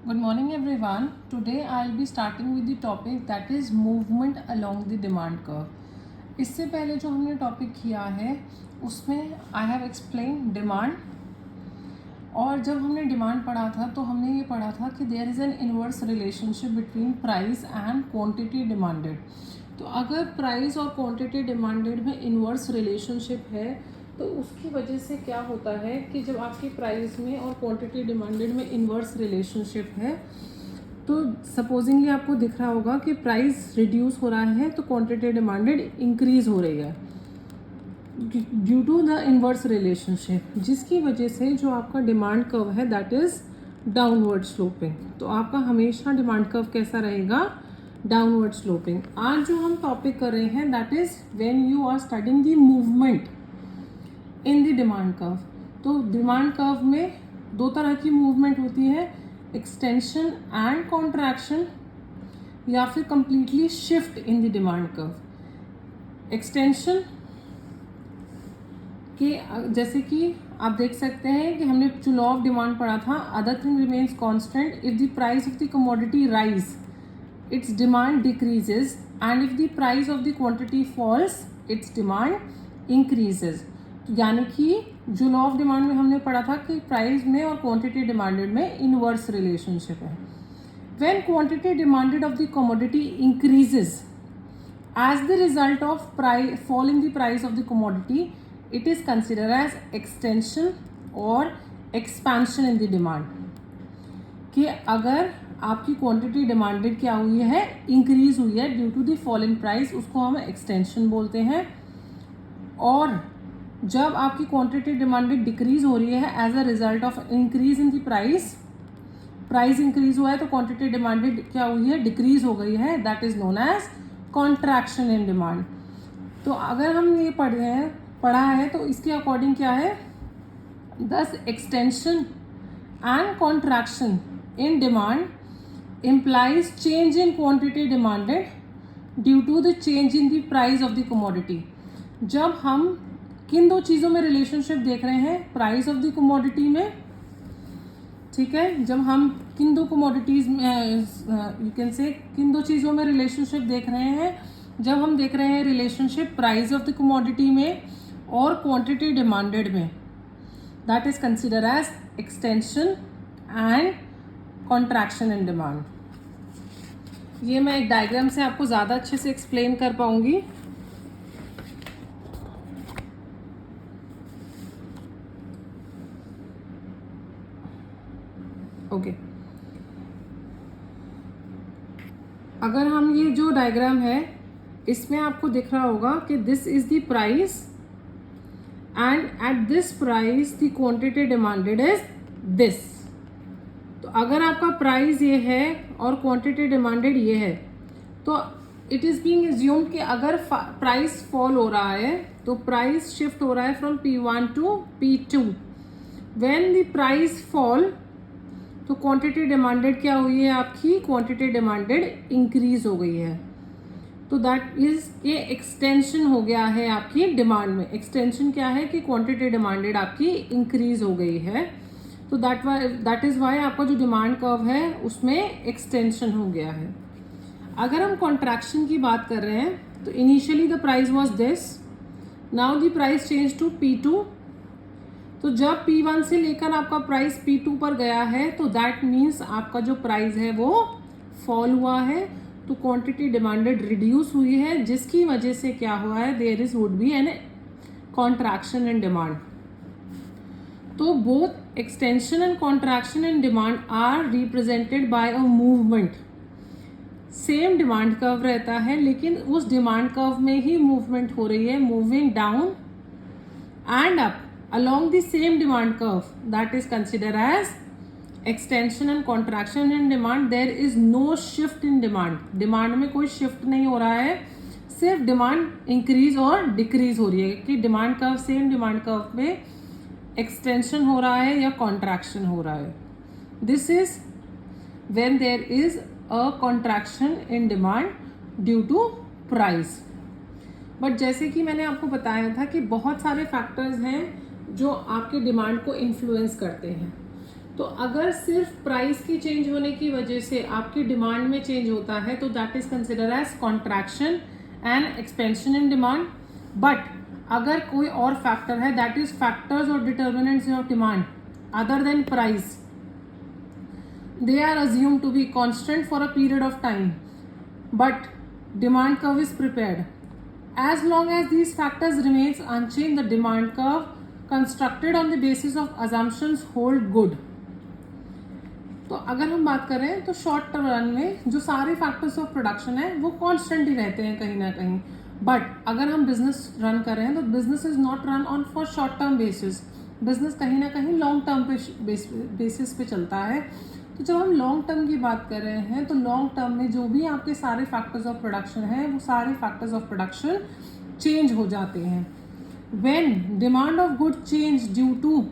Good morning everyone. Today I'll be starting with the topic that is movement along the demand curve. इससे पहले जो हमने topic किया है उसमें आई हैव एक्सप्लेन डिमांड, और जब हमने डिमांड पढ़ा था तो हमने ये पढ़ा था कि there is an inverse relationship between price and quantity demanded. तो अगर प्राइस और क्वांटिटी डिमांडेड में इनवर्स रिलेशनशिप है तो उसकी वजह से क्या होता है कि जब आपकी प्राइस में और क्वांटिटी डिमांडेड में इनवर्स रिलेशनशिप है तो सपोजिंगली आपको दिख रहा होगा कि प्राइस रिड्यूस हो रहा है तो क्वांटिटी डिमांडेड इंक्रीज हो रही है due to the inverse relationship, जिसकी वजह से जो आपका डिमांड कर्व है दैट इज़ डाउनवर्ड स्लोपिंग। तो आपका हमेशा डिमांड कर्व कैसा रहेगा? Downward sloping. आज जो हम टॉपिक कर रहे हैं that is when you are studying the movement in the demand curve. तो डिमांड कर्व में दो तरह की मूवमेंट होती है, एक्सटेंशन एंड कॉन्ट्रैक्शन, या फिर completely shift in the demand curve. Extension के जैसे कि आप देख सकते हैं कि हमने जो लॉ ऑफ डिमांड पढ़ा था, other thing remains constant if the price of the commodity rise its demand decreases and if the price of the quantity falls its demand increases. यानी कि जो लॉ ऑफ डिमांड में हमने पढ़ा था कि प्राइस में और क्वांटिटी डिमांडेड में इनवर्स रिलेशनशिप है। When quantity demanded of the commodity increases as the result of price fall in the price of the commodity it is consider as extension और एक्सपेंशन इन द डिमांड। कि अगर आपकी quantity demanded क्या हुई है, increase हुई है due to the fall in price, उसको हम एक्सटेंशन बोलते हैं। और जब आपकी क्वांटिटी डिमांडेड डिक्रीज हो रही है as a result of increase in the price, price increase हुआ है तो क्वांटिटी डिमांडेड क्या हुई है, डिक्रीज हो गई है, that is known as contraction in demand. तो अगर हम ये पढ़ा है तो इसके अकॉर्डिंग क्या है, दस extension and contraction in demand implies change in quantity demanded due to the change in the price of the commodity। जब हम किन दो चीज़ों में रिलेशनशिप देख रहे हैं, प्राइस ऑफ द कमोडिटी में, ठीक है, जब हम किन दो कमोडिटीज यू कैन से किन दो चीज़ों में रिलेशनशिप देख रहे हैं, जब हम देख रहे हैं relationship price of the commodity में और क्वांटिटी डिमांडेड में, that is consider as extension and contraction in demand. ये मैं एक डायग्राम से आपको ज़्यादा अच्छे से एक्सप्लेन कर पाऊंगी। ओके अगर हम ये जो डायग्राम है इसमें आपको दिख रहा होगा कि this is the price and at this price the quantity demanded is this. तो अगर आपका प्राइस ये है और क्वांटिटी डिमांडेड ये है तो इट इज़ बीइंग एज्यूम्ड कि अगर प्राइस फॉल हो रहा है तो प्राइस शिफ्ट हो रहा है from P1 to P2। When the price fall तो क्वांटिटी डिमांडेड क्या हुई है, आपकी क्वांटिटी डिमांडेड इंक्रीज हो गई है। तो दैट इज ये एक्सटेंशन हो गया है आपकी डिमांड में। एक्सटेंशन क्या है कि क्वांटिटी डिमांडेड आपकी इंक्रीज हो गई है। तो दैट इज वाई आपका जो डिमांड कर्व है उसमें एक्सटेंशन हो गया है। अगर हम कॉन्ट्रैक्शन की बात कर रहे हैं तो initially the price was this, now the price change to P2। तो जब P1 से लेकर आपका प्राइस P2 पर गया है तो दैट मीन्स आपका जो प्राइस है वो फॉल हुआ है, तो क्वांटिटी डिमांडेड रिड्यूस हुई है, जिसकी वजह से क्या हुआ है, there is would be an contraction in demand. तो both extension and contraction in demand are represented by a movement. Same demand curve रहता है लेकिन उस डिमांड कर्व में ही मूवमेंट हो रही है, moving down and up along the same demand curve, that is considered as extension and contraction in demand। there is no shift in demand में कोई shift नहीं हो रहा है, सिर्फ डिमांड इंक्रीज और डिक्रीज हो रही है कि demand curve same demand curve में एक्सटेंशन हो रहा है या कॉन्ट्रैक्शन हो रहा है। This is when there is a contraction in demand due to price. But जैसे कि मैंने आपको बताया था कि बहुत सारे फैक्टर्स हैं जो आपके डिमांड को इन्फ्लुएंस करते हैं। तो तो अगर सिर्फ प्राइस की चेंज होने की वजह से आपकी डिमांड में चेंज होता है तो that is consider as contraction and expansion in demand. But अगर कोई और फैक्टर है, दैट इज फैक्टर्स और determinants of demand other than price, they are assumed to be constant for a period of time, but demand curve is prepared. As long as these factors remains unchanged, the demand curve constructed on the basis of assumptions hold good. तो अगर हम बात करें तो short run में जो सारे factors of production है वो कांस्टेंट ही रहते हैं कहीं ना कहीं। बट अगर हम बिजनेस रन कर रहे हैं तो business is not run on for short term basis, business कहीं ना कहीं लॉन्ग टर्म बेसिस पे चलता है। तो जब हम लॉन्ग टर्म की बात कर रहे हैं तो लॉन्ग टर्म में जो भी आपके सारे फैक्टर्स ऑफ प्रोडक्शन हैं वो सारे फैक्टर्स ऑफ प्रोडक्शन चेंज हो जाते हैं। When demand of good change due to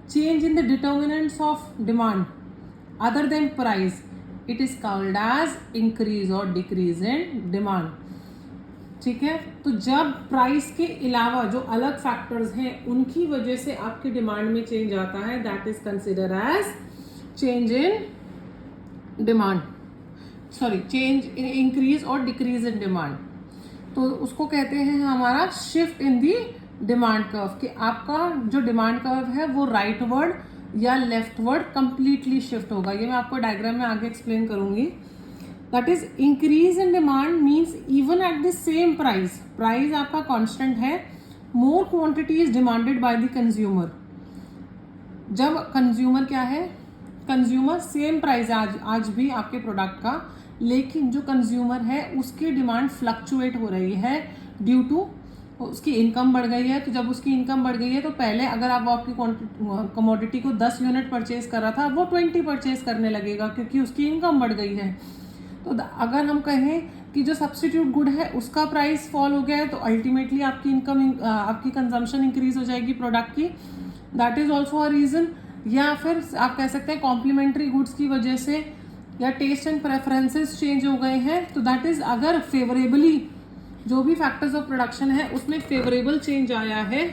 change in the determinants of demand other than price, it is called as increase और डिक्रीज इन डिमांड। ठीक है, तो जब प्राइस के अलावा जो अलग फैक्टर्स हैं उनकी वजह से आपकी डिमांड में चेंज आता है, that is consider as change in demand, sorry change in increase और डिक्रीज इन डिमांड। तो उसको कहते हैं हमारा shift in the demand curve, कि आपका जो डिमांड कर्व है वो राइट वर्ड या लेफ्ट वर्ड कंप्लीटली शिफ्ट होगा। ये मैं आपको डायग्राम में आगे एक्सप्लेन करूंगी। That is increase in demand means even at the same price, price आपका कांस्टेंट है, more quantity is demanded by the consumer. जब कंज्यूमर क्या है, कंज्यूमर सेम प्राइस है आज भी आपके प्रोडक्ट का, लेकिन जो कंज्यूमर है उसकी डिमांड फ्लक्चुएट हो रही है ड्यू टू उसकी इनकम बढ़ गई है। तो जब उसकी इनकम बढ़ गई है तो पहले अगर आप आपकी कमोडिटी को 10 यूनिट परचेज कर रहा था वो 20 परचेज करने लगेगा क्योंकि उसकी इनकम बढ़ गई है। तो अगर हम कहें कि जो सब्सटीट्यूट गुड है उसका प्राइस फॉल हो गया है तो अल्टीमेटली आपकी इनकम आपकी कंजम्पशन इंक्रीज हो जाएगी प्रोडक्ट की, that is also a reason. या फिर आप कह सकते हैं कॉम्प्लीमेंट्री गुड्स की वजह से या टेस्ट एंड प्रेफरेंसेस चेंज हो गए हैं, तो दैट इज अगर फेवरेबली जो भी फैक्टर्स ऑफ प्रोडक्शन है उसमें फेवरेबल चेंज आया है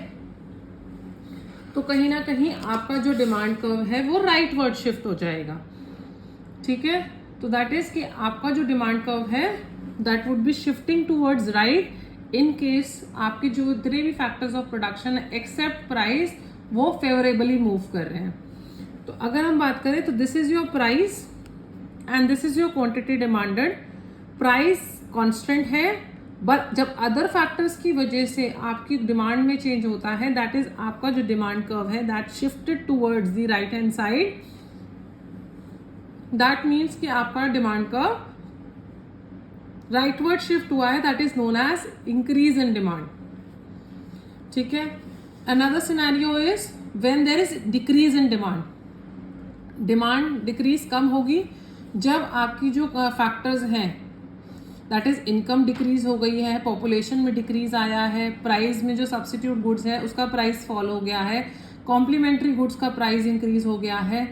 तो कहीं ना कहीं आपका जो डिमांड कर्व है वो राइट वर्ड शिफ्ट हो जाएगा। ठीक है, तो दैट इज कि आपका जो डिमांड कर्व है that would be shifting towards right in case आपके जो जितने भी फैक्टर्स ऑफ प्रोडक्शन है एक्सेप्ट प्राइस वो फेवरेबली मूव कर रहे हैं। तो अगर हम बात करें तो this is your price and this is your quantity demanded. Price constant है बट जब अदर फैक्टर्स की वजह से आपकी डिमांड में चेंज होता है दैट इज आपका जो डिमांड कर्व है that shifted towards the right hand side. That means कि आपका डिमांड कर्व राइटवर्ड शिफ्ट हुआ है, that is known as increase in demand. ठीक है, another scenario is when there is decrease in demand. Demand decrease कम होगी जब आपकी जो फैक्टर्स हैं दैट इज इनकम डिक्रीज हो गई है, पॉपुलेशन में डिक्रीज आया है, प्राइस में जो सब्सटीट्यूट गुड्स है उसका प्राइस फॉल हो गया है, कॉम्प्लीमेंट्री गुड्स का प्राइस इंक्रीज हो गया है।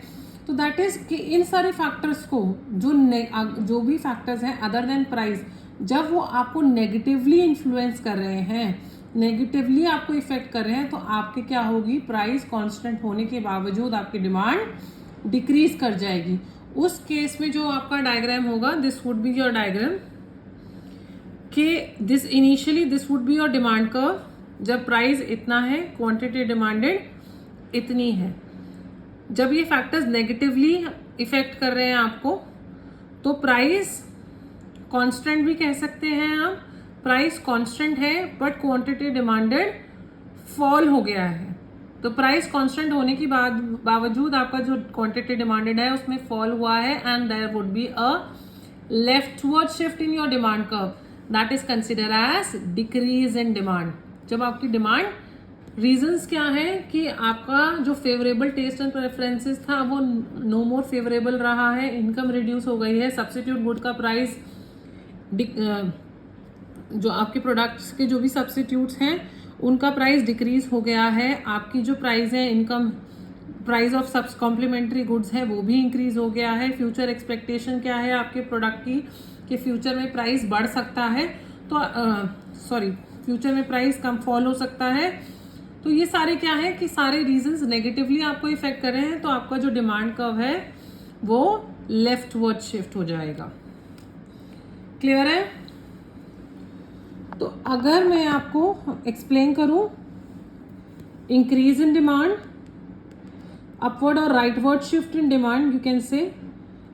तो दैट इज कि इन सारे फैक्टर्स को जो भी फैक्टर्स हैं अदर देन प्राइस जब वो आपको नेगेटिवली इन्फ्लुएंस कर रहे हैं, नेगेटिवली आपको इफेक्ट कर रहे हैं, तो आपके क्या होगी, प्राइस कांस्टेंट होने के बावजूद आपकी डिमांड डिक्रीज कर जाएगी। उस केस में जो आपका डायग्राम होगा this would be your diagram कि this initially this would be your demand curve. जब प्राइस इतना है, क्वांटिटी डिमांडेड इतनी है, जब ये फैक्टर्स नेगेटिवली इफेक्ट कर रहे हैं आपको तो प्राइस कांस्टेंट भी कह सकते हैं आप, प्राइस कांस्टेंट है बट क्वांटिटी डिमांडेड फॉल हो गया है। तो प्राइस कांस्टेंट होने के बावजूद आपका जो क्वांटिटी डिमांडेड है उसमें फॉल हुआ है and there would be a leftward shift in your demand curve, that is consider as decrease in demand. जब आपकी डिमांड, रीजंस क्या है कि आपका जो फेवरेबल टेस्ट एंड प्रेफरेंसेस था वो नो मोर फेवरेबल रहा है, इनकम रिड्यूस हो गई है, सब्स्टिट्यूट गुड का प्राइस, जो आपके प्रोडक्ट्स के जो भी सब्स्टिट्यूट्स हैं उनका प्राइस डिक्रीज हो गया है, आपकी जो प्राइस है इनकम प्राइस ऑफ सब कॉम्प्लीमेंट्री गुड्स है वो भी इंक्रीज हो गया है। फ्यूचर एक्सपेक्टेशन क्या है आपके प्रोडक्ट की कि फ्यूचर में प्राइस बढ़ सकता है, तो फ्यूचर में प्राइस कम फॉल हो सकता है, तो ये सारे क्या है कि सारे रीजंस नेगेटिवली आपको इफेक्ट कर रहे हैं, तो आपका जो डिमांड कर्व है वो लेफ्टवर्ड शिफ्ट हो जाएगा। क्लियर है? तो अगर मैं आपको एक्सप्लेन करूं, increase in demand, upward or rightward shift in demand, you can say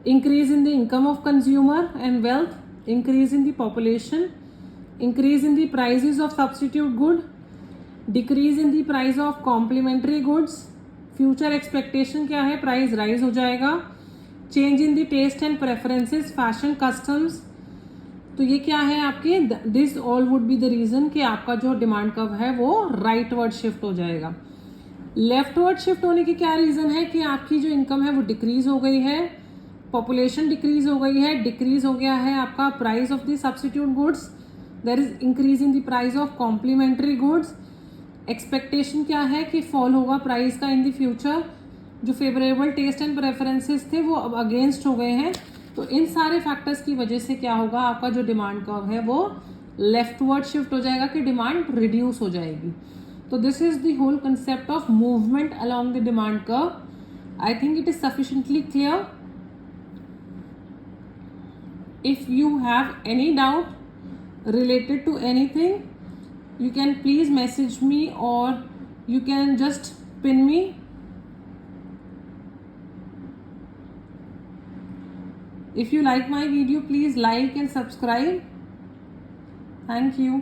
increase in the income of consumer and wealth, increase in the population, increase in the prices of substitute good, decrease in the price of complementary goods, future expectation क्या है, price rise हो जाएगा, change in the taste and preferences, fashion customs। तो ये क्या है आपके, this all would be the reason कि आपका जो डिमांड कर्व है वो राइटवर्ड शिफ्ट हो जाएगा। लेफ्टवर्ड शिफ्ट होने की क्या रीजन है कि आपकी जो इनकम है वो डिक्रीज हो गई है, पॉपुलेशन डिक्रीज हो गई है, डिक्रीज हो गया है आपका price of the substitute goods, there is increase in the price of complementary goods. Expectation क्या है कि फॉल होगा प्राइस का इन द फ्यूचर, जो फेवरेबल टेस्ट एंड प्रेफरेंसेस थे वो अब अगेंस्ट हो गए हैं। तो इन सारे फैक्टर्स की वजह से क्या होगा, आपका जो डिमांड कर्व है वो लेफ्टवर्ड शिफ्ट हो जाएगा कि डिमांड रिड्यूस हो जाएगी। तो this is the whole concept of movement along the demand curve. I think it is sufficiently clear. If you have any doubt related to anything, you can please message me or you can just pin me. If you like my video, please like and subscribe. Thank you.